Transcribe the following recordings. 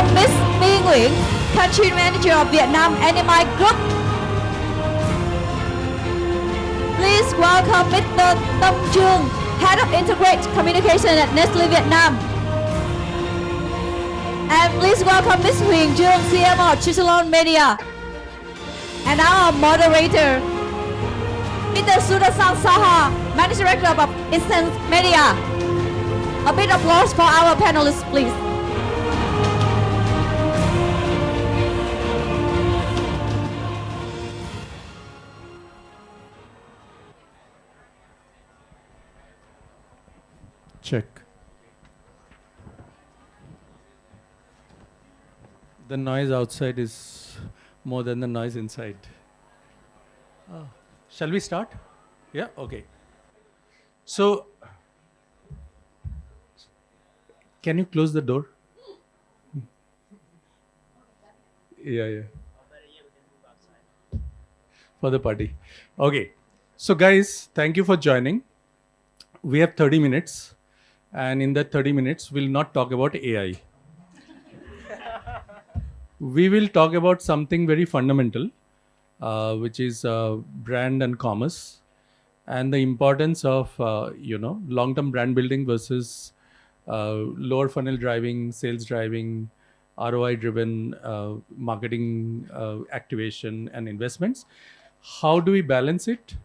welcome Miss Mma Innovate Vn, Country Manager of Vietnam AnyMind Group. Please welcome Mr. Tâm Trương, Head of Integrated Communication at Nestle Vietnam. And please welcome Ms. Huyền Trương, CMO Chiselon Media. And our moderator, Mr. Sudasang Saha, Managing Director of Instant Media. A bit of applause for our panelists, please. Check. The noise outside is more than the noise inside. Shall we start? Yeah, okay. So, can you close the door? Yeah. For the party. Okay. So guys, thank you for joining. We have 30 minutes. And in that 30 minutes, we'll not talk about AI. We will talk about something very fundamental, which is brand and commerce, and the importance of long-term brand building versus lower funnel driving, sales driving, ROI-driven marketing activation and investments. How do we balance it?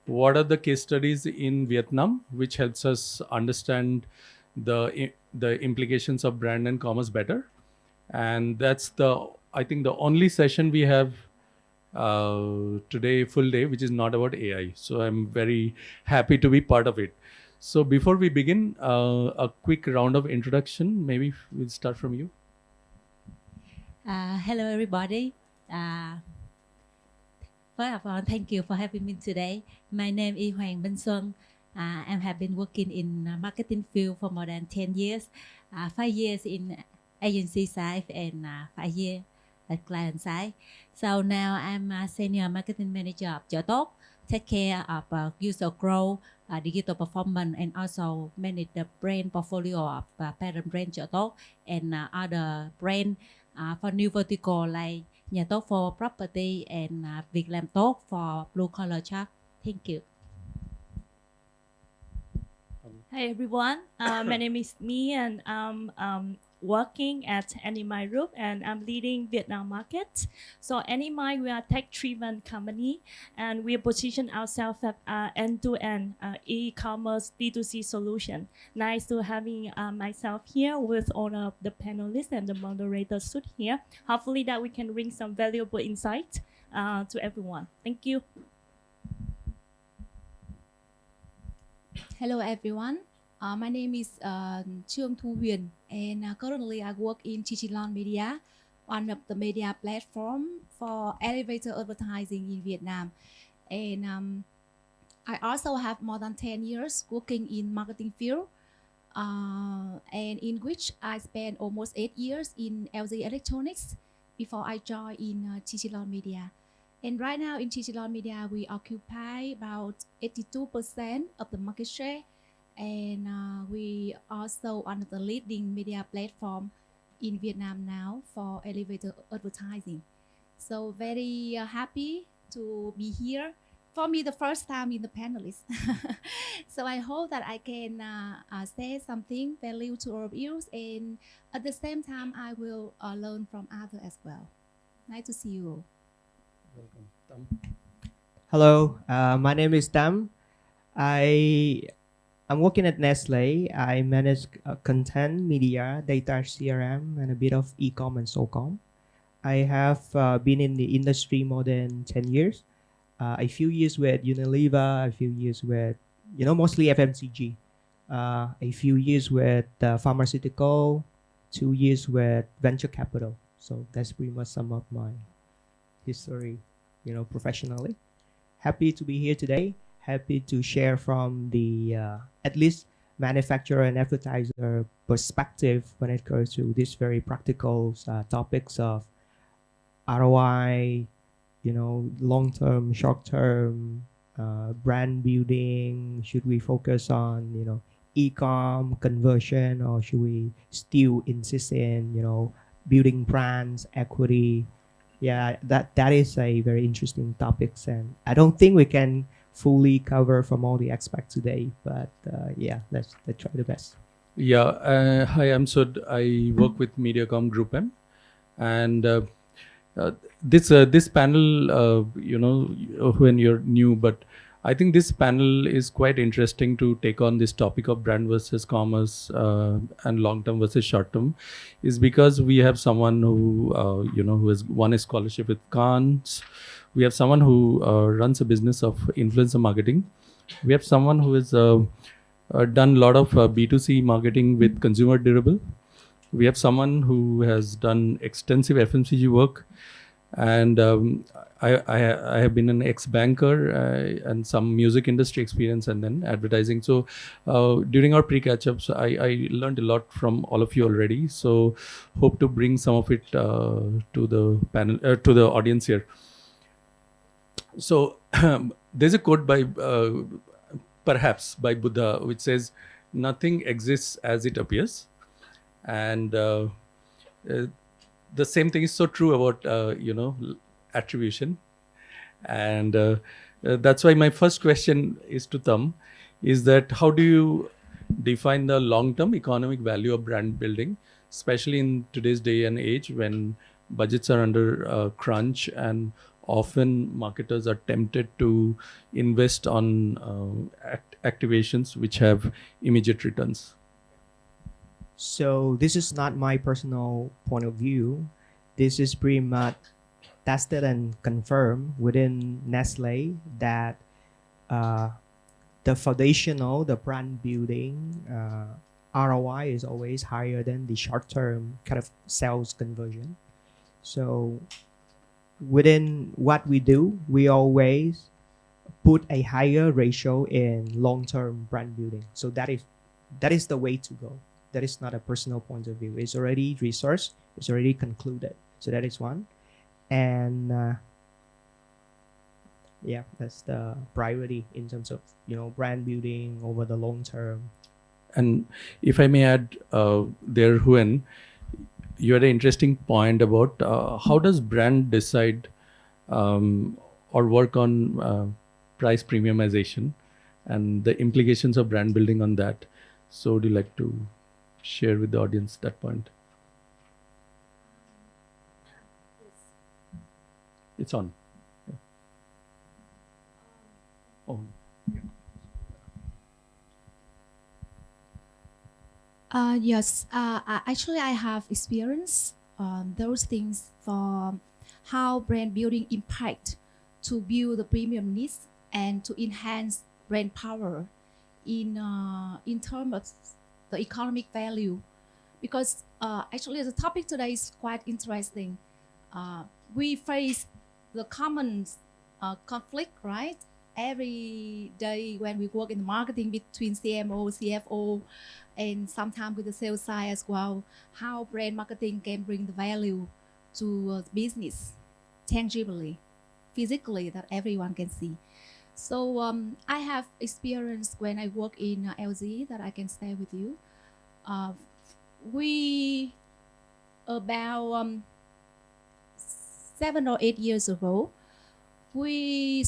What are the case studies in Vietnam which helps us understand the implications of brand and commerce better? And that's I think the only session we have today, full day, which is not about AI. So I'm very happy to be part of it. So before we begin, a quick round of introduction. Maybe we'll start from you. Hello, everybody. First of all, thank you for having me today. My name is 𝐏𝐚𝐬𝐬𝐭𝐬. I have been working in marketing field for more than 10 years, 5 years in agency side and 5 years at client side. So now I'm a senior marketing manager of 𝐏𝐚𝐧𝐞𝐥𝐢𝐬𝐭𝐬, take care of user growth, digital performance, and also manage the brand portfolio of parent brand 𝐏𝐚𝐧𝐞𝐥𝐢𝐬𝐭𝐬 and other brand for new vertical like Nhà Tốt for property and Việc Làm Tốt for blue collar job. Thank you. Hi everyone, my name is Me and I'm working at AnyMind Group and I'm leading Vietnam market. So AnyMind, we are a tech-driven company and we position ourselves as end-to-end e-commerce B2C solution. Nice to having myself here with all of the panelists and the moderators stood here. Hopefully that we can bring some valuable insight to everyone. Thank you. Hello everyone, my name is 𝐿𝐚𝐬𝐬𝐭𝐬 Huyền and currently I work in CFOs Media, one of the media platform for elevator advertising in Vietnam. And I also have more than 10 years working in marketing field and in which I spent almost 8 years in LG Electronics before I joined in CFOs Media. And right now in CFOs Media, we occupy about 82% of the market share. And we also one of the leading media platform in Vietnam now for elevator advertising. So very happy to be here. For me, the first time in the panelists. So I hope that I can say something value to all of you. And at the same time, I will learn from others as well. Nice to see you. Welcome, Tam. Hello, my name is Tam. I'm working at Nestle. I manage content, media, data, CRM, and a bit of e-com and SOCOM. I have been in the industry more than 10 years. A few years with Unilever, a few years with, mostly FMCG. A few years with pharmaceutical, 2 years with venture capital. So that's pretty much some of my history, professionally. Happy to be here today. Happy to share from the at least manufacturer and advertiser perspective when it comes to these very practical topics of ROI, long-term, short-term, brand building. Should we focus on, e-com conversion, or should we still insist in, building brands, equity. Yeah, that is a very interesting topics, and I don't think we can fully cover from all the aspects today. But yeah, let's try the best. Yeah, hi, I'm Sud. I work with Mediacom Group M, and this panel, when you're new, but I think this panel is quite interesting to take on this topic of brand versus commerce and long term versus short term, is because we have someone who who has won a scholarship with CANS. We have someone who runs a business of influencer marketing. We have someone who has done a lot of B2C marketing with consumer durable. We have someone who has done extensive FMCG work, and I have been an ex-banker and some music industry experience, and then advertising. So during our pre-catch-ups, I learned a lot from all of you already. So hope to bring some of it to the panel, to the audience here. So there's a quote by perhaps by Buddha, which says, "Nothing exists as it appears," and the same thing is so true about attribution, and that's why my first question is to Tham, is that how do you define the long-term economic value of brand building, especially in today's day and age when budgets are under crunch and often marketers are tempted to invest on activations which have immediate returns? So this is not my personal point of view. This is pretty much tested and confirmed within Nestle that the foundational, the brand building ROI is always higher than the short-term kind of sales conversion. So within what we do, we always put a higher ratio in long-term brand building. So that is the way to go. That is not a personal point of view. It's already researched. It's already concluded. So that is one. And yeah, that's the priority in terms of brand building over the long term. And if I may add there, Huen, you had an interesting point about how does brand decide or work on price premiumization and the implications of brand building on that. So would you like to share with the audience that point? It's on. Yeah. Oh. Yes, actually I have experienced those things for how brand building impact to build the premium needs and to enhance brand power in terms of the economic value. Because actually the topic today is quite interesting. We face the common conflict, right? Every day when we work in marketing between CMO, CFO, and sometimes with the sales side as well, how brand marketing can bring the value to business tangibly, physically, that everyone can see. So I have experience when I work in LG that I can share with you. We about 7 or 8 years ago, we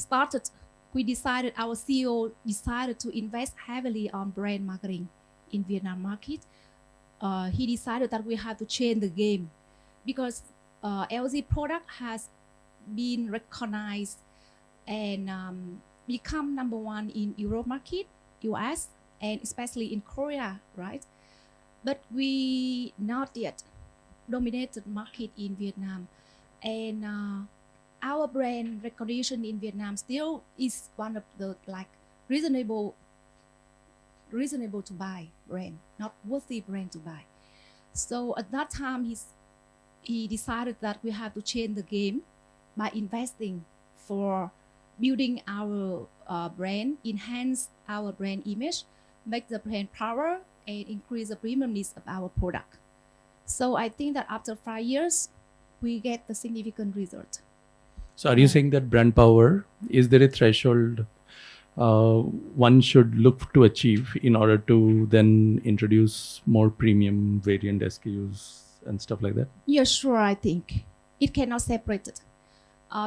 decided, our CEO decided to invest heavily on brand marketing in Vietnam market. He decided that we have to change the game because LG product has been recognized and become #1 in Europe market, US, and especially in Korea, right? But we not yet dominated market in Vietnam, and our brand recognition in Vietnam still is one of the reasonable to buy brand, not worthy brand to buy. So at that time, he decided that we have to change the game by investing for building our brand, enhance our brand image, make the brand power, and increase the premiumness of our product. So I think that after 5 years, we get the significant result. So are you saying that brand power, is there a threshold one should look to achieve in order to then introduce more premium variant SKUs and stuff like that? Yeah, sure. I think it cannot separate it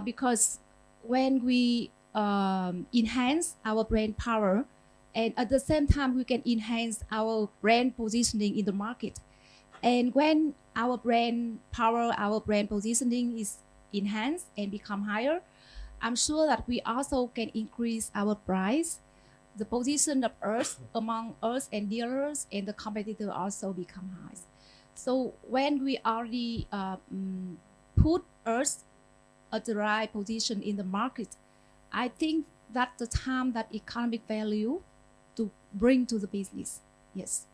because when we enhance our brand power, and at the same time we can enhance our brand positioning in the market. And when our brand power, our brand positioning is enhanced and become higher, I'm sure that we also can increase our price. The position of us among us and dealers and the competitor also become high. So when we already put us at the right position in the market, I think that's the time that economic value to bring to the business. Yes.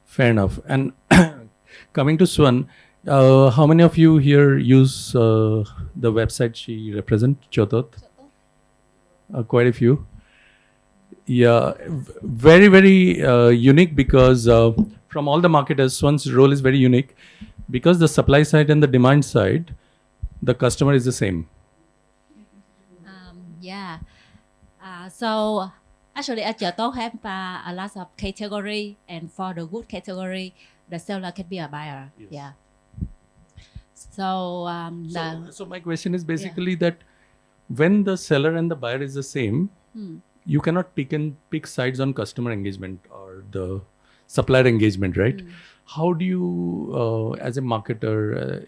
Fair enough. And coming to XUAN, how many of you here use the website she represents, 𝐏𝐚𝐧𝐞𝐥𝐢𝐬𝐭𝐬? Quite a few. Yeah, very, very unique because from all the marketers, XUAN's role is very unique because the supply side and the demand side, the customer is the same. Yeah. So actually, at 𝐏𝐚𝐧𝐞𝐥𝐢𝐬𝐭𝐬 have a lot of category, and for the good category, the seller can be a buyer. Yes. Yeah. So So my question is basically that when the seller and the buyer is the same, you cannot pick sides on customer engagement or the supplier engagement, right? How do you, as a marketer,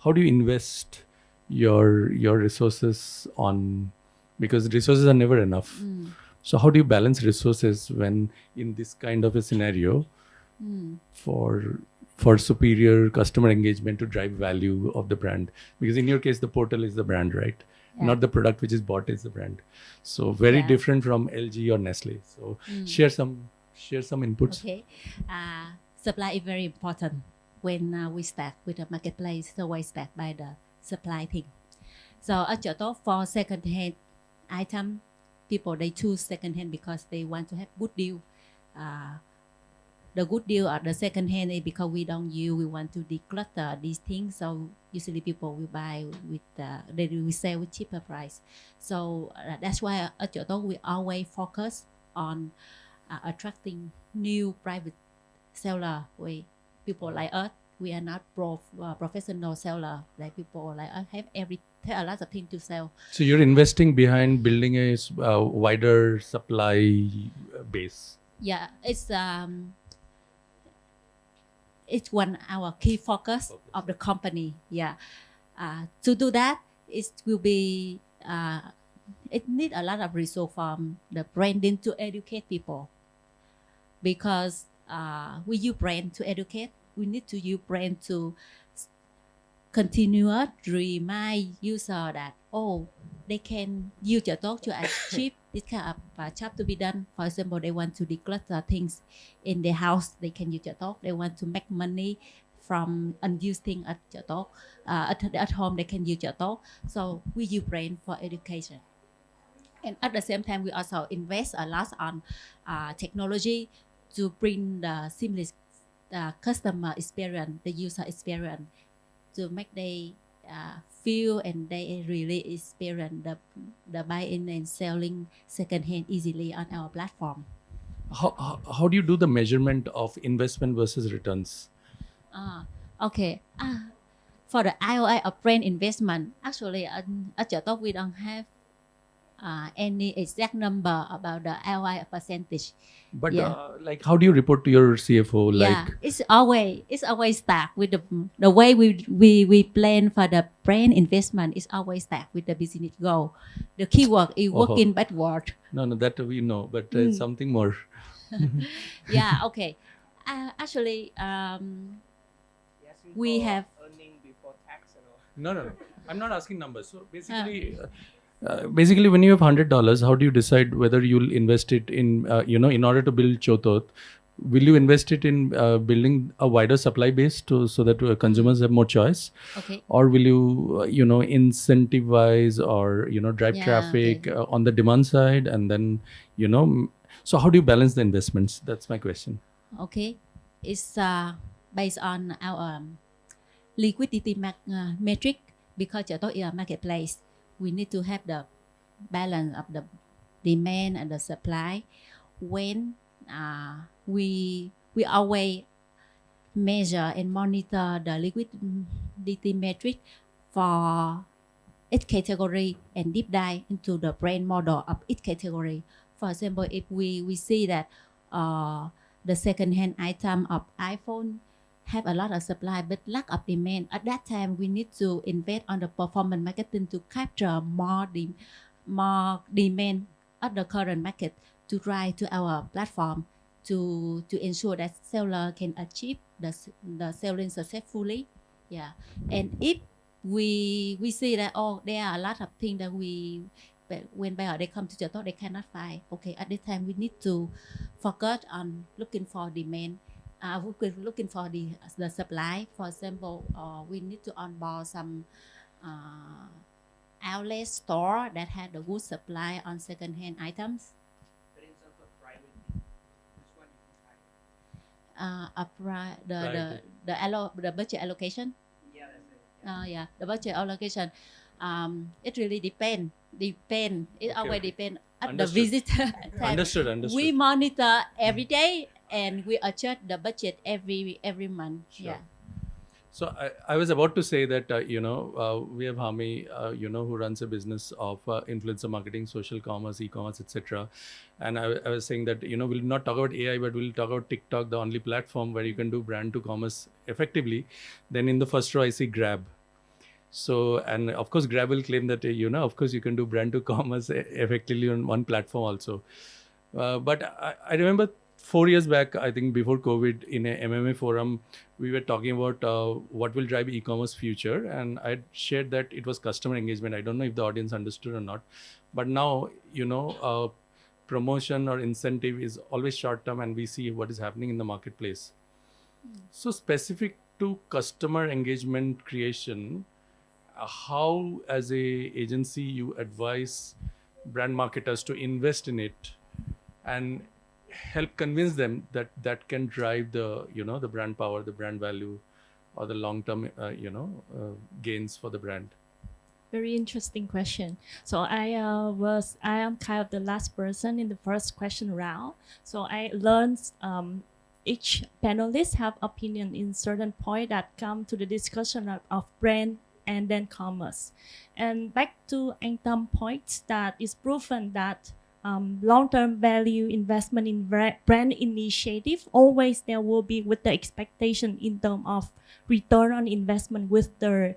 how do you invest your resources on, because resources are never enough. So how do you balance resources when in this kind of a scenario for superior customer engagement to drive value of the brand? Because in your case, the portal is the brand, right? Yeah. Not the product which is bought is the brand. So very different from LG or Nestle. So share some inputs. Okay. Supply is very important when we start with the marketplace. So we start by the supply thing. So at 𝐏𝐚𝐧𝐞𝐥𝐢𝐬𝐭𝐬 for second-hand item, people they choose second-hand because they want to have good deal. The good deal at the second-hand is because we don't use, we want to declutter these things. So usually people will buy with, they will sell with cheaper price. So that's why at 𝐏𝐚𝐧𝐞𝐥𝐢𝐬𝐭𝐬 we always focus on attracting new private seller. People like us, we are not professional seller. Like people like us have a lot of things to sell. So you're investing behind building a wider supply base. Yeah, it's one our key focus of the company. Yeah, to do that, it will be it need a lot of resource from the branding to educate people, because we use brand to educate. We need to use brand to continue to remind user that they can use 𝐏𝐚𝐧𝐞𝐥𝐢𝐬𝐭𝐬 to achieve this kind of job to be done. For example, they want to declutter things in their house, they can use 𝐏𝐚𝐧𝐞𝐥𝐢𝐬𝐭𝐬. They want to make money from unused things at 𝐏𝐚𝐧𝐞𝐥𝐢𝐬𝐭𝐬. At home, they can use 𝐏𝐚𝐧𝐞𝐥𝐢𝐬𝐭𝐬. So we use brand for education. And at the same time, we also invest a lot on technology to bring the seamless customer experience, the user experience, to make they feel and they really experience the buying and selling secondhand easily on our platform. How do you do the measurement of investment versus returns? Okay. For the ROI of brand investment, actually at 𝐏𝐚𝐧𝐞𝐥𝐢𝐬𝐭𝐬 we don't have any exact number about the ROI percentage. But like, how do you report to your CFO? Yeah, Like, it's always start with the way we plan for the brand investment is always start with the business goal. The keyword is working backward. No, that we know, but something more. Yeah, okay. Actually, we have earning before tax and all. No. I'm not asking numbers. So basically, when you have $100, how do you decide whether you'll invest it in, in order to build 𝐏𝐚𝐧𝐞𝐥𝐢𝐬𝐭𝐬? Will you invest it in building a wider supply base so that consumers have more choice? Okay. Or will you, incentivize or, drive traffic on the demand side, and then, so how do you balance the investments? That's my question. Okay. It's based on our liquidity metric, because 𝐏𝐚𝐧𝐞𝐥𝐢𝐬𝐭𝐬 is a marketplace. We need to have the balance of the demand and the supply. When we always measure and monitor the liquidity metric for each category and deep dive into the brand model of each category. For example, if we see that the second-hand item of iPhone have a lot of supply but lack of demand, at that time we need to invest on the performance marketing to capture more demand of the current market to drive to our platform to ensure that seller can achieve the selling successfully. Yeah, and if we see that there are a lot of things that when buyer they come to the store they cannot find. Okay, at this time we need to focus on looking for demand. We're looking for the supply. For example, we need to onboard some outlet store that had a good supply on second-hand items. But in terms of priority, which one you can The budget allocation. Yeah, that's it. The budget allocation. It really depend. It always depend at the Understood. visitor. Understood. We monitor every day and we adjust the budget every month. Sure. Yeah. So I was about to say that, we have Hami, who runs a business of influencer marketing, social commerce, e-commerce, etc. And I was saying that, we'll not talk about AI, but we'll talk about TikTok, the only platform where you can do brand to commerce effectively. Then in the first row, I see Grab. So, and of course, Grab will claim that, of course, you can do brand to commerce effectively on one platform also. But I remember 4 years back, I think before COVID, in a MMA forum, we were talking about what will drive e-commerce future. And I shared that it was customer engagement. I don't know if the audience understood or not. But now, promotion or incentive is always short term and we see what is happening in the marketplace. So specific to customer engagement creation, how as a agency you advise brand marketers to invest in it and help convince them that that can drive the the brand power, the brand value, or the long term gains for the brand? Very interesting question. So I am kind of the last person in the first question round. So I learned each panelist have opinion in certain point that come to the discussion of brand and then commerce. And back to Anh point, that is proven that long-term value investment in brand initiative, always there will be with the expectation in terms of return on investment with the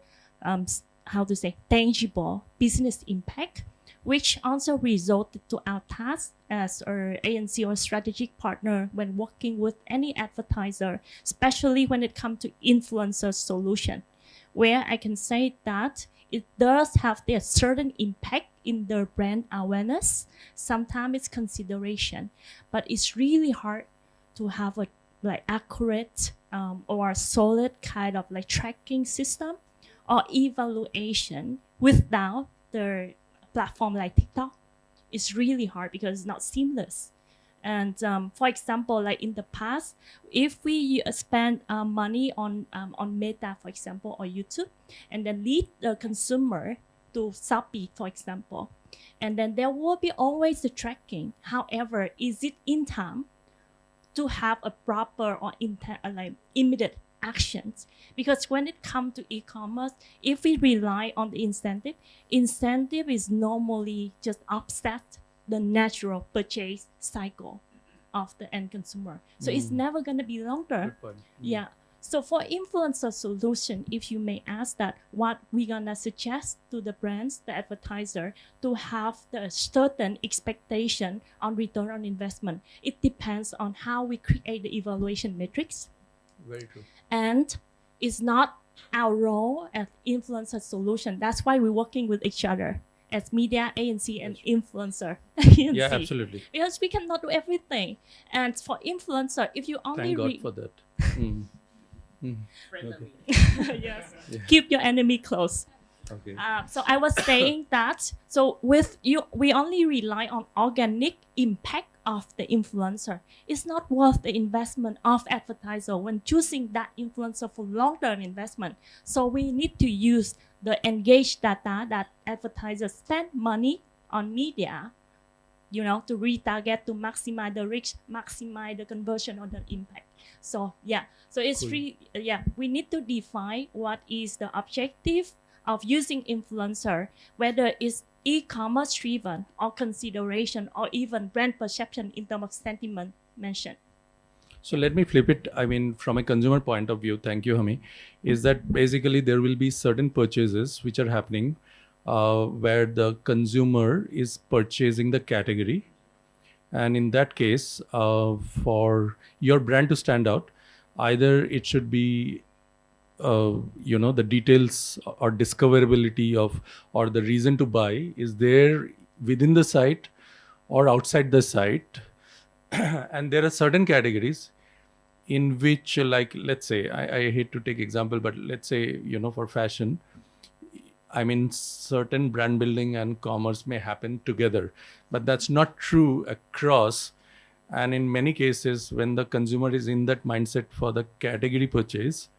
tangible business impact, which also resulted to our task as our ANC or strategic partner when working with any advertiser, especially when it comes to influencer solution, where I can say that it does have a certain impact in their brand awareness. Sometimes it's consideration, but it's really hard to have a accurate or solid kind of tracking system or evaluation without the platform like TikTok. It's really hard because it's not seamless. And for example, in the past, if we spend money on Meta, for example, or YouTube, and then lead the consumer to Shopee, for example, and then there will be always the tracking. However, is it in time to have a proper or immediate actions? Because when it comes to e-commerce, if we rely on the incentive is normally just offset the natural purchase cycle of the end consumer. So it's never going to be longer. Yeah. So for influencer solution, if you may ask that, what we're going to suggest to the brands, the advertiser, to have the certain expectation on return on investment. It depends on how we create the evaluation metrics. Very true. And it's not our role as influencer solution. That's why we're working with each other as media, ANC, and influencer. Yeah, absolutely. Because we cannot do everything. And for influencer, if you only Thank God for that. Okay. Yes. Yeah. Keep your enemy close. Okay. So I was saying that, so with you, we only rely on organic impact of the influencer. It's not worth the investment of advertiser when choosing that influencer for long-term investment. So we need to use the engaged data that advertisers spend money on media to retarget, to maximize the reach, maximize the conversion or the impact. So yeah, so it's we need to define what is the objective of using influencer, whether it's e-commerce driven or consideration or even brand perception in terms of sentiment mentioned. So let me flip it. I mean, from a consumer point of view, thank you, Hami, is that basically there will be certain purchases which are happening where the consumer is purchasing the category. And in that case, for your brand to stand out, either it should be the details or discoverability of, or the reason to buy is there within the site or outside the site. And there are certain categories in which, like, let's say, I hate to take example, but let's say, for fashion, I mean, certain brand building and commerce may happen together, but that's not true across. And in many cases, when the consumer is in that mindset for the category purchase,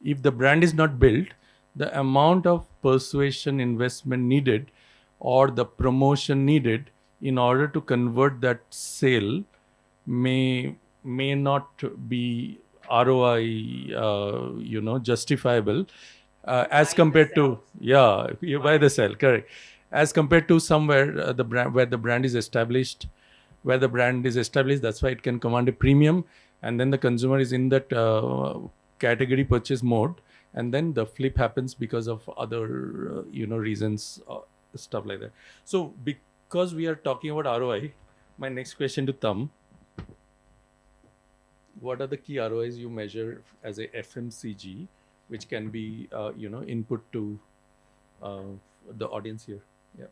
if the brand is not built, the amount of persuasion investment needed or the promotion needed in order to convert that sale may not be ROI, justifiable as compared to, you buy the sell, correct. As compared to somewhere the brand where the brand is established, that's why it can command a premium, and then the consumer is in that category purchase mode, and then the flip happens because of other reasons, stuff like that. So because we are talking about ROI, my next question to Tam, what are the key ROIs you measure as a FMCG, which can be input to the audience here? Yeah.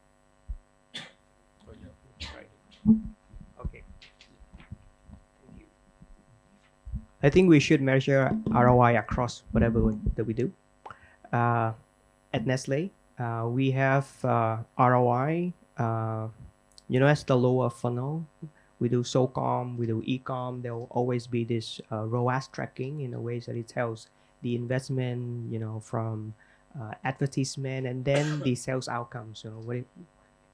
Oh, yeah. Right. Okay. I think we should measure ROI across whatever that we do. At Nestle, we have ROI, as the lower funnel. We do SOCOM, we do e-com. There will always be this ROAS tracking in a way that it tells the investment, from advertisement, and then the sales outcomes. What it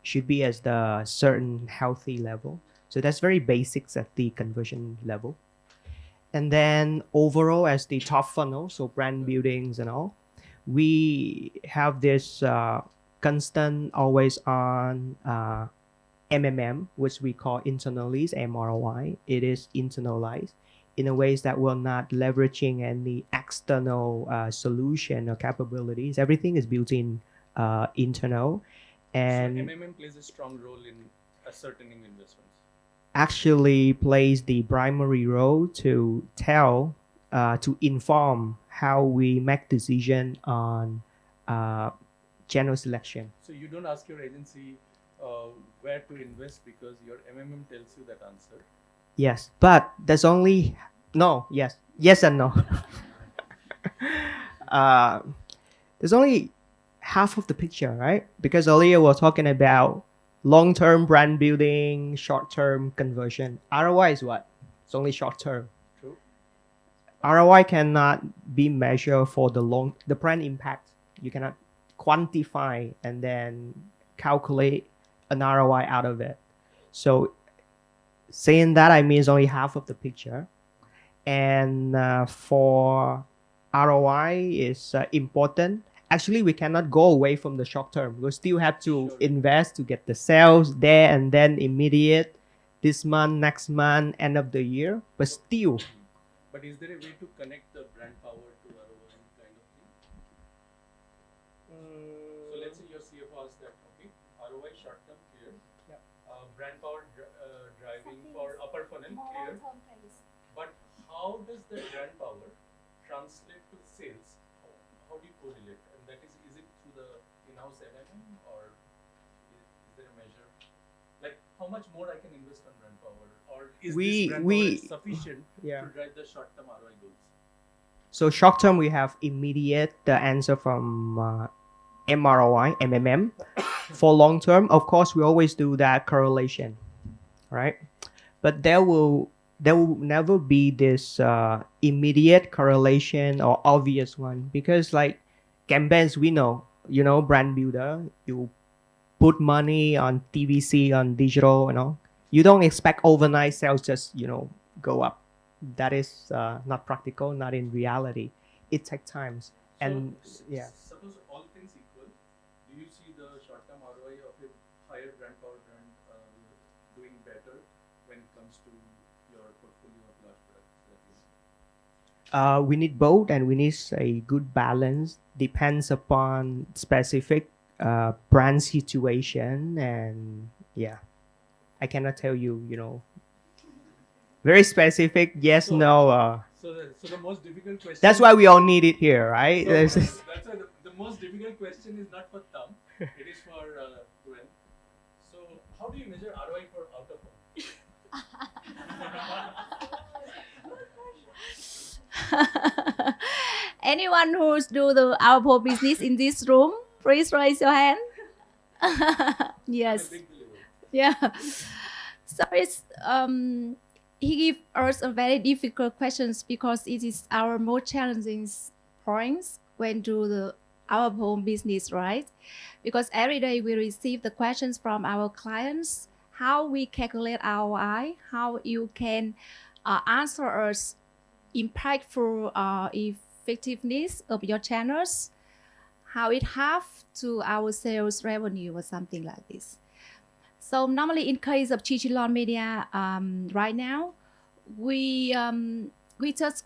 should be as the certain healthy level. So that's very basics at the conversion level. And then overall as the top funnel, so brand buildings and all, we have this constant, always on MMM, which we call internalized MROI. It is internalized in a ways that we're not leveraging any external solution or capabilities. Everything is built in internal. And so MMM plays a strong role in ascertaining investments. Actually plays the primary role to tell, to inform how we make decision on channel selection. So you don't ask your agency where to invest because your MMM tells you that answer. Yes, but there's only yes and no. There's only half of the picture, right? Because earlier we're talking about long-term brand building, short-term conversion. ROI is what? It's only short-term. True. ROI cannot be measured for the brand impact. You cannot quantify and then calculate an ROI out of it. So saying that, I mean, it's only half of the picture. And for ROI is important. Actually, we cannot go away from the short term. We still have to invest to get the sales there and then immediate this month, next month, end of the year. But still. But is there a way to connect the brand power to ROI kind of thing? So let's say your CFO asks that, okay, ROI short term clear, brand power driving for upper funnel clear. But how does the brand power translate to sales? How do you correlate? And that is it through the in-house MMM, or is there a measure? Like how much more I can invest on brand power, or is this brand power sufficient to drive the short-term ROI goals? So short-term, we have immediate answer from MROI, MMM. For long-term, of course, we always do that correlation, right? But there will never be this immediate correlation or obvious one, because like campaigns, we know, brand builder, you put money on TVC, on digital, you don't expect overnight sales just, go up. That is not practical, not in reality. It takes time. And yeah. Suppose all things equal, do you see the short-term ROI of a higher brand power brand doing better when it comes to your portfolio of large products? We need both, and we need a good balance. Depends upon specific brand situation, and yeah, I cannot tell you, very specific. Yes, no. So the most difficult question. That's why we all need it here, right? So that's why the most difficult question is not for Thumb. It is for Gwen. So how do you measure ROI for out of home? Anyone who's do the out of home business in this room, please raise your hand. Yes. Yeah. So it's he give us a very difficult questions because it is our most challenging points when do the out of home business, right? Because every day we receive the questions from our clients, how we calculate ROI, how you can answer us impactful effectiveness of your channels, how it have to our sales revenue or something like this. So normally in case of Chichilon Media, right now, we just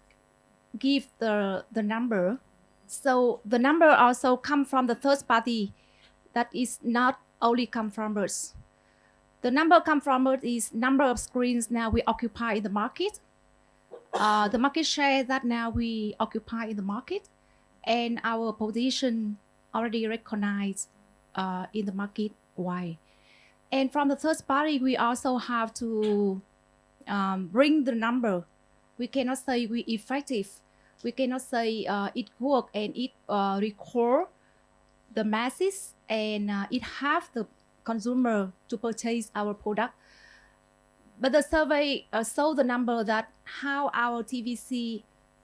give the number. So the number also come from the third party. That is not only come from us. The number come from us is number of screens now we occupy in the market. The market share that now we occupy in the market, and our position already recognized in the market. Why? And from the third party, we also have to bring the number. We cannot say we effective. We cannot say it work and it record the masses and it have the consumer to purchase our product. But the survey show the number that how our TVC,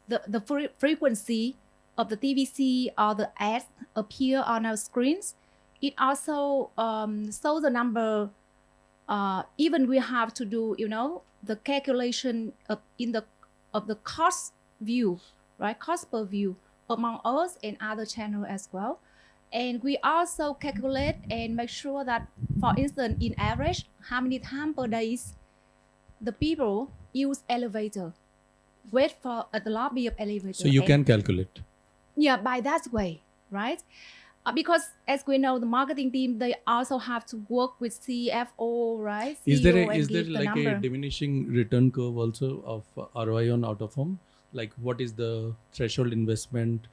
the frequency of the TVC or the ads appear on our screens. It also shows the number. Even we have to do, the calculation of the cost view, right? Cost per view among us and other channels as well. And we also calculate and make sure that, for instance, in average, how many times per day the people use elevator, wait for at the lobby of elevator. So you can calculate. Yeah, by that way, right? Because as we know, the marketing team, they also have to work with CFO, right? Is there CEO like number. a diminishing return curve also of ROI on out of home? Like what is the threshold investment?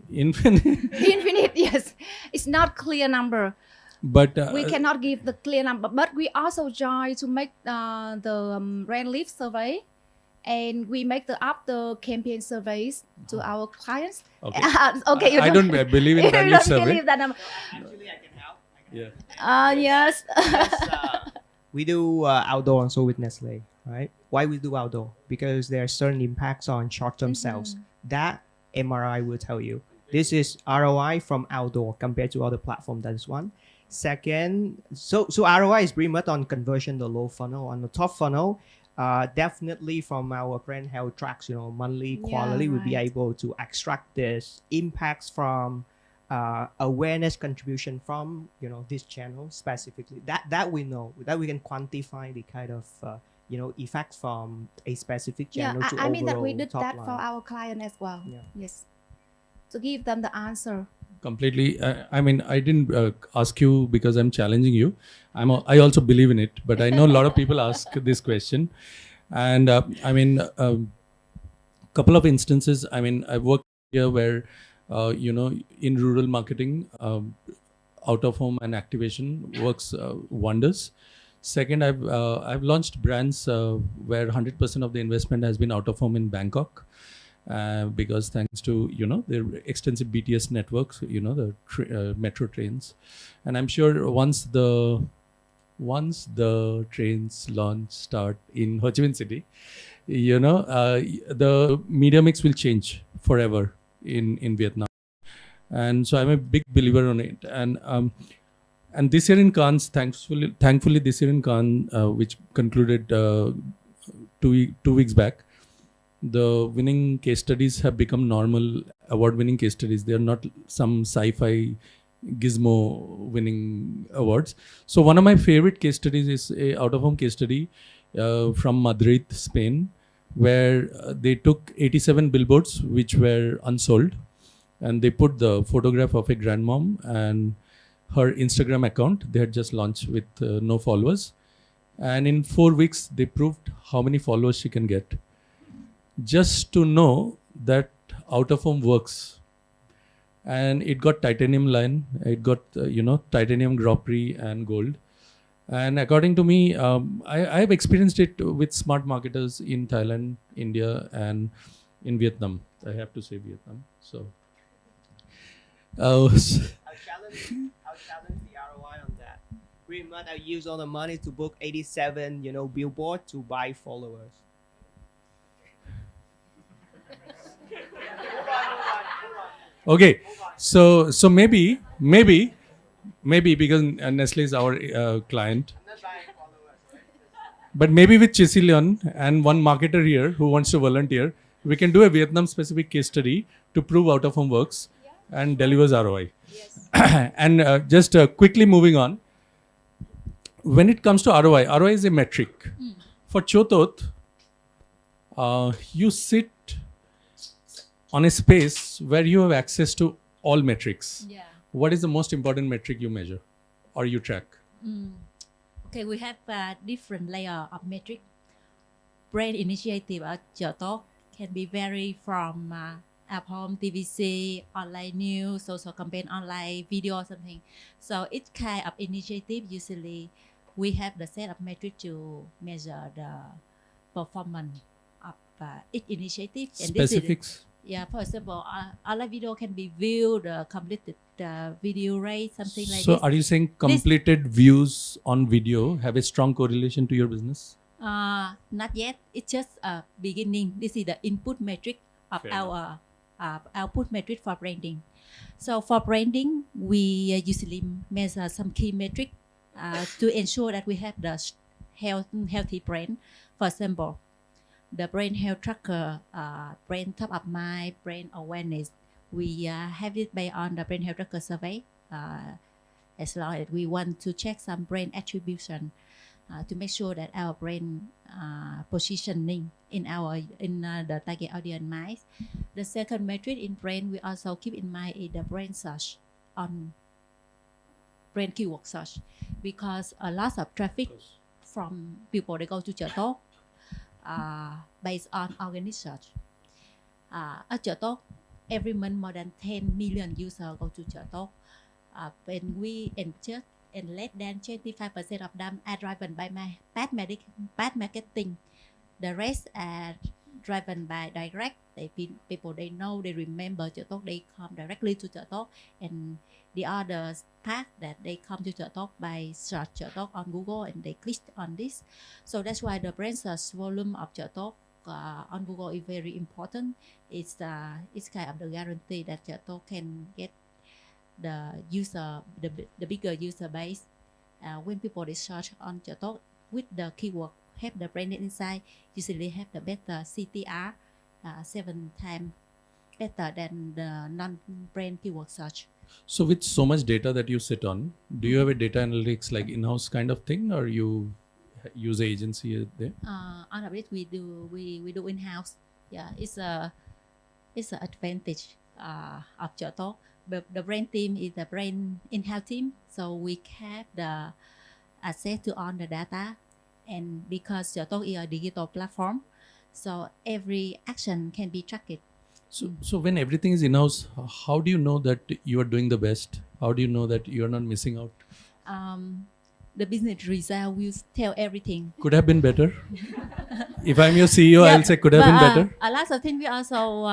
Infinite. Infinite, yes. It's not clear number. But We cannot give the clear number. But we also try to make the brand lift survey, and we make the after campaign surveys to our clients. Okay. Okay, I don't believe in brand lift you don't survey. believe that number. Actually, I can help. Yeah. Yes. We do outdoor also with Nestle, right? Why we do outdoor? Because there are certain impacts on short-term sales. That MRI will tell you. This is ROI from outdoor compared to other platform. That is one. Second, so ROI is pretty much on conversion, the low funnel. On the top funnel, definitely from our brand health tracks, monthly, quarterly, we'll be able to extract this impacts from awareness contribution from, this channel specifically. That we know, that we can quantify the kind of, effect from a specific channel to I mean that we overall did top that line. for our client as well. Yeah. Yes. To give them the answer. Completely. I mean, I didn't ask you because I'm challenging you. I also believe in it, but I know a lot of people ask this question. And couple of instances, I've worked here where, in rural marketing, out of home and activation works wonders. Second, I've launched brands where 100% of the investment has been out of home in Bangkok. Because thanks to their extensive BTS networks, the metro trains, and I'm sure once the trains start in Ho Chi Minh City, the media mix will change forever in Vietnam, and so I'm a big believer on it. And And this year in Cannes, thankfully this year in Cannes, which concluded 2 weeks back, the winning case studies have become normal award-winning case studies. They are not some sci-fi gizmo winning awards. So one of my favorite case studies is a out-of-home case study from Madrid, Spain, where they took 87 billboards which were unsold, and they put the photograph of a grandmom and her Instagram account. They had just launched with no followers, and in 4 weeks they proved how many followers she can get, just to know that out-of-home works. And it got titanium line, it got titanium Grand Prix and gold. And according to me, I have experienced it with smart marketers in Thailand, India, and in Vietnam. I have to say Vietnam. So I'll challenge the ROI on that. Pretty much I use all the money to book 87, billboard to buy followers. okay, so maybe because Nestle is our client, but maybe with Chisilon and one marketer here who wants to volunteer, we can do a Vietnam specific case study to prove out-of-home works and delivers ROI. Yes. And just quickly moving on, when it comes to ROI is a metric. For Chotot, you sit on a space where you have access to all metrics. Yeah. What is the most important metric you measure or you track? Okay, we have a different layer of metric. Brand initiative at Chotot can be vary from app home, TVC, online news, social campaign, online video or something. So each kind of initiative, usually we have the set of metrics to measure the performance of each initiative. And Specifics? Yeah, for example, online video can be viewed, completed video rate, something like So this. are you saying completed views on video have a strong correlation to your business? Not yet. It's just a beginning. This is the input metric of Fair our output metric for branding. So for branding, we usually measure some key metric to ensure that we have the healthy brand. For example, the brand health tracker, brand top of mind, brand awareness. We have it based on the brand health tracker survey. As long as we want to check some brand attribution to make sure that our brand positioning in the target audience mind. The second metric in brand we also keep in mind is the brand search on brand keyword search, because a lot of traffic from people they go to Chotot based on organic search. At Chotot, every month more than 10 million users go to Chotot. When we ingest, and less than 25% of them are driven by bad marketing. The rest are driven by direct. People they know, they remember Chotot, they come directly to Chotot, and the other part that they come to Chotot by search Chotot on Google and they click on this. So that's why the brand search volume of Chotot on Google is very important. It's kind of the guarantee that Chotot can get the user, the bigger user base. When people they search on Chotot with the keyword have the brand inside, usually have the better CTR, 7 times better than the non-brand keyword search. So with so much data that you sit on, do you have a data analytics like in-house kind of thing, or you use an agency there? On of it we do in-house. Yeah, it's an advantage of Chotot. But the brand team is the brand in-house team, so we have the access to all the data. And because Chotot is a digital platform, so every action can be tracked. So when everything is in-house, how do you know that you are doing the best? How do you know that you are not missing out? The business result will tell everything. Could have been better. If I'm your CEO, I'll say could have been better. A lot of things we also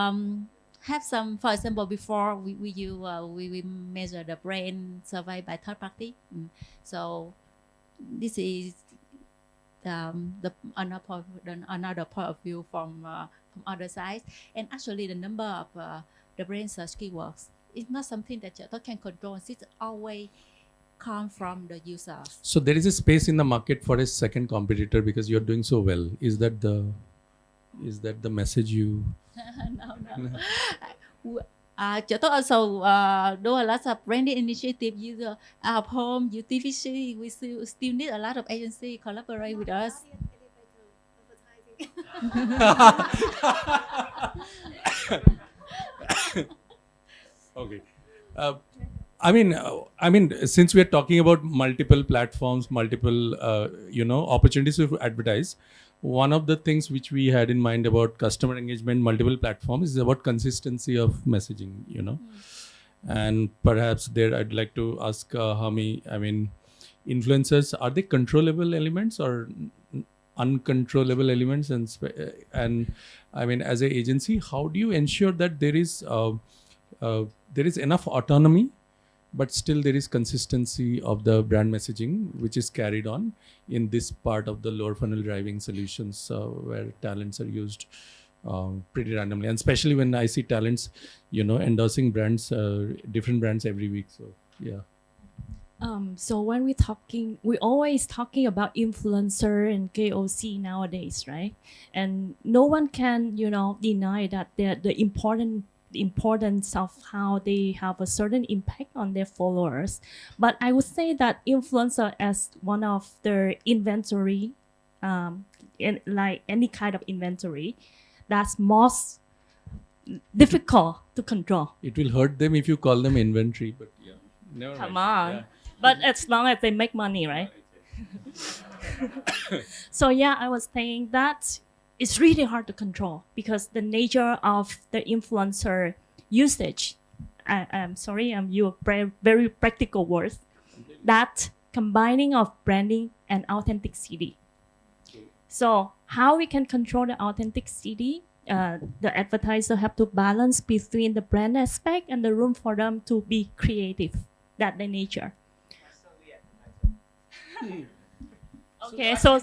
have some. For example, before we measure the brand survey by third party. So this is another point of view from other sides. And actually, the number of the brand search keywords is not something that Chotot can control. It's always come from the users. So there is a space in the market for a second competitor because you're doing so well. Is that the message you? Chúng also do a lot of branding initiative. User home, UTVC. We still need a lot of agency collaborate with us. Okay. I mean, since we are talking about multiple platforms, multiple, opportunities to advertise, one of the things which we had in mind about customer engagement, multiple platforms, is about consistency of messaging, And perhaps there I'd like to ask Hami, I mean, influencers, are they controllable elements or uncontrollable elements? And I mean, as an agency, how do you ensure that there is enough autonomy, but still there is consistency of the brand messaging, which is carried on in this part of the lower funnel driving solutions where talents are used pretty randomly. And especially when I see talents, endorsing brands, different brands every week. So, yeah. So when we're always talking about influencer and KOC nowadays, right? And no one can, deny that the importance of how they have a certain impact on their followers. But I would say that influencer as one of their inventory, like any kind of inventory, that's most difficult to control. It will hurt them if you call them inventory, but yeah. Never Come mind. on. Yeah. But as long as they make money, right? So yeah, I was saying that it's really hard to control because the nature of the influencer usage, I'm sorry, I'm using very practical words, that combining of branding and authenticity. So how we can control the authenticity? The advertiser have to balance between the brand aspect and the room for them to be creative. That's the nature. Okay, so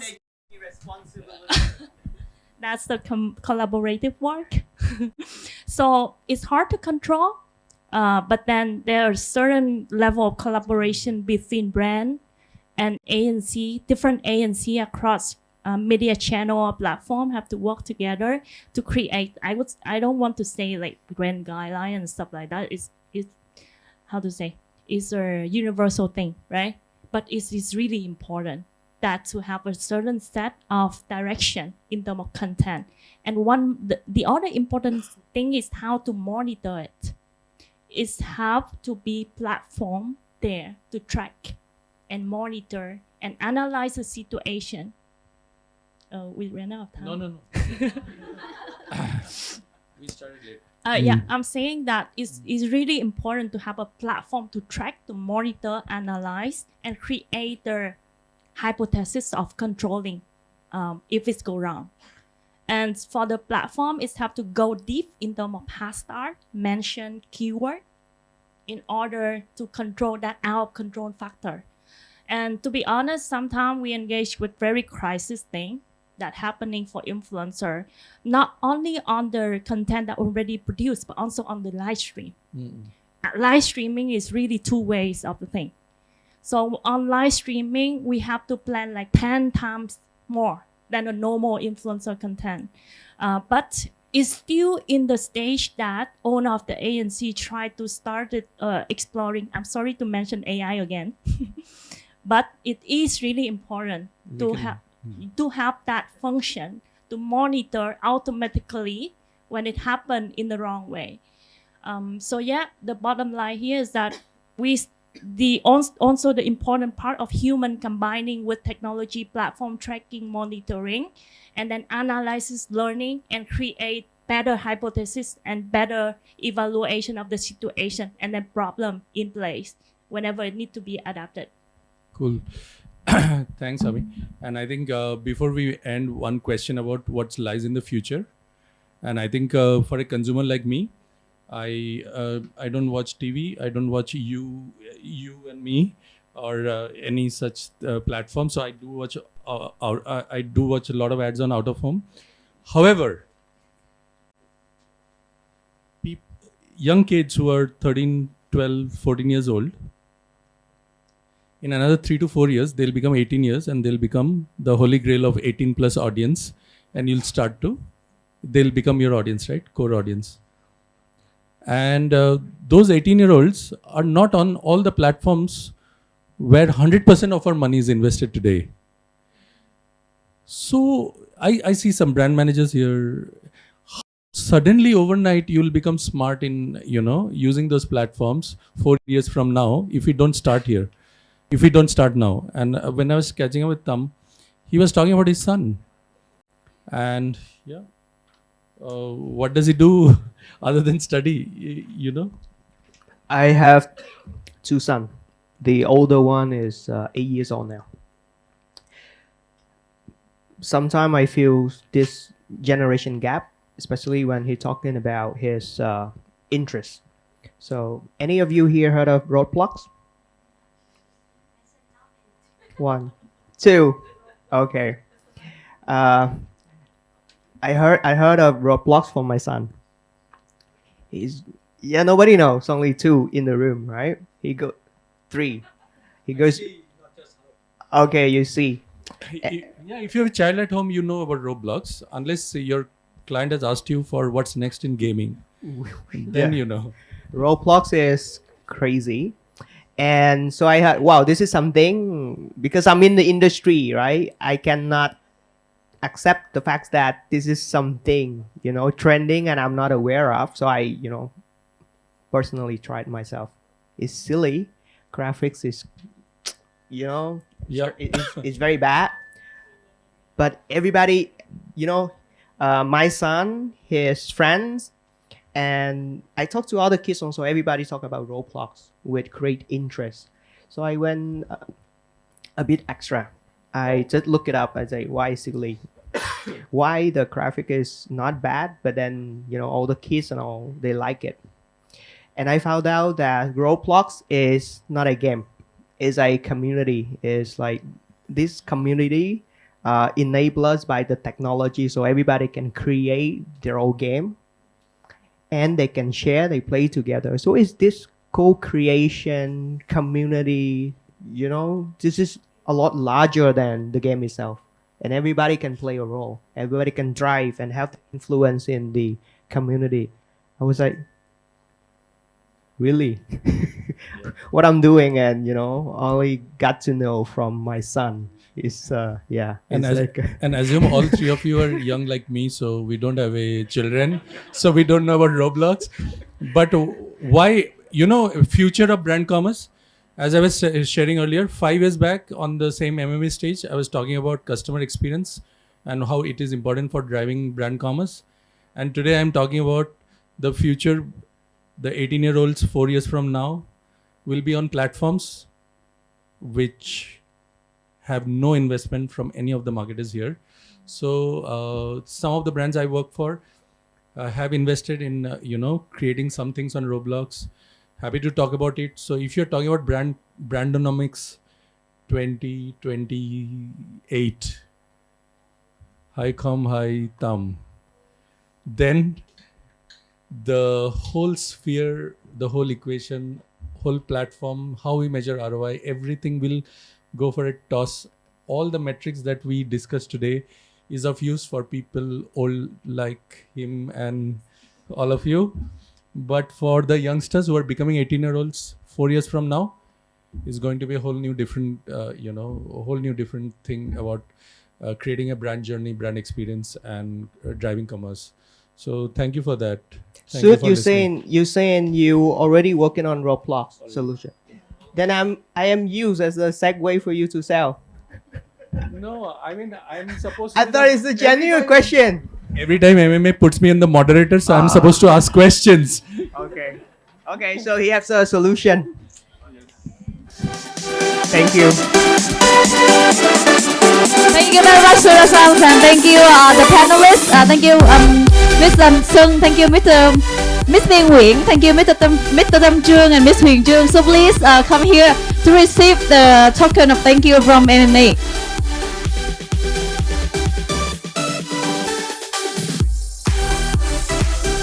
that's the collaborative work. So it's hard to control, but then there's certain level of collaboration between brand and ANC. Different ANC across media channel or platform have to work together to create. I don't want to say like brand guideline and stuff like that. It's how to say, it's a universal thing, right? But it is really important that to have a certain set of direction in terms of content. And the other important thing is how to monitor it. It's have to be platform there to track and monitor and analyze the situation. We ran out of time. No. We started late. Yeah, I'm saying that it's really important to have a platform to track, to monitor, analyze, and create the hypothesis of controlling if it's go wrong. And for the platform, it's have to go deep in terms of hashtag, mention, keyword, in order to control that out of control factor. And to be honest, sometimes we engage with very crisis thing that happening for influencer, not only on the content that already produced, but also on the live stream. Live streaming is really two ways of the thing. So on live streaming, we have to plan like 10 times more than a normal influencer content. But it's still in the stage that owner of the ANC tried to start it, exploring. I'm sorry to mention AI again, but it is really important to have that function to monitor automatically when it happened in the wrong way. So yeah, the bottom line here is that also the important part of human combining with technology, platform tracking, monitoring, and then analysis, learning, and create better hypothesis and better evaluation of the situation and then problem in place whenever it need to be adapted. Cool. Thanks, Ami. And I think before we end, one question about what lies in the future. And I think for a consumer like me, I don't watch TV. I don't watch you and me, or any such platform. So I do watch a lot of ads on out of home. However, young kids who are 13, 12, 14 years old, in another 3 to 4 years, they'll become 18 years and they'll become the holy grail of 18 plus audience. And they'll become your audience, right? Core audience. And those 18-year-olds are not on all the platforms where 100% of our money is invested today. So I see some brand managers here. Suddenly overnight you'll become smart in using those platforms 4 years from now if we don't start here, if we don't start now. And when I was catching up with Tam, he was talking about his son. And what does he do other than study, I have 2 sons. The older one is 8 years old now. Sometimes I feel this generation gap, especially when he's talking about his interests. So, any of you here heard of Roblox? 1, 2, okay. I heard of Roblox from my son. Nobody knows. Only 2 in the room, right? 3. He goes. Okay, you see. Yeah, if you have a child at home, you know about Roblox. Unless your client has asked you for what's next in gaming, then you know. Roblox is crazy. And so I heard, wow, this is something, because I'm in the industry, right? I cannot accept the fact that this is something, trending and I'm not aware of. So I, personally tried myself. It's silly. Graphics is, it's very bad. But everybody, my son, his friends, and I talked to other kids also. Everybody talk about Roblox with great interest. So I went a bit extra. I just look it up. I say, why silly? Why the graphic is not bad, but then all the kids and all, they like it. And I found out that Roblox is not a game. It's a community. It's like this community enabled by the technology, so everybody can create their own game and they can share, they play together. So it's this co-creation community, this is a lot larger than the game itself. And everybody can play a role. Everybody can drive and have influence in the community. I was like, really? What I'm doing, and only got to know from my son is and assume all 3 of you are young like me, so we don't have children, so we don't know about Roblox. But why, future of brand commerce, as I was sharing earlier, 5 years back on the same MMA stage, I was talking about customer experience and how it is important for driving brand commerce. And today I'm talking about the future. The 18-year-olds 4 years from now will be on platforms which have no investment from any of the marketers here. So some of the brands I work for have invested in, creating some things on Roblox. Happy to talk about it. So if you're talking about Brandnomics 2028, 𝐏𝐚𝐬𝐬𝐿, then the whole sphere, the whole equation, whole platform, how we measure ROI, everything will go for a toss. All the metrics that we discussed today is of use for people old like him and all of you. But for the youngsters who are becoming 18-year-olds 4 years from now, is going to be a whole new different, a whole new different thing about creating a brand journey, brand experience, and driving commerce. So thank you for that. So you're saying you already working on Roblox solution. Then I am used as a segue for you to sell. No, I mean I'm supposed to. I thought it's a genuine question. Every time MMA puts me in the moderator, so I'm supposed to ask questions. Okay, so he has a solution. Thank you. Thank you very much, Sura-san, and thank you the panelists. Thank you Mr. Sung. Thank you Mr. NGUYEN. Thank you Mr. Tam Trương and Ms. Huỳnh Trương. So please come here to receive the token of thank you from MMA.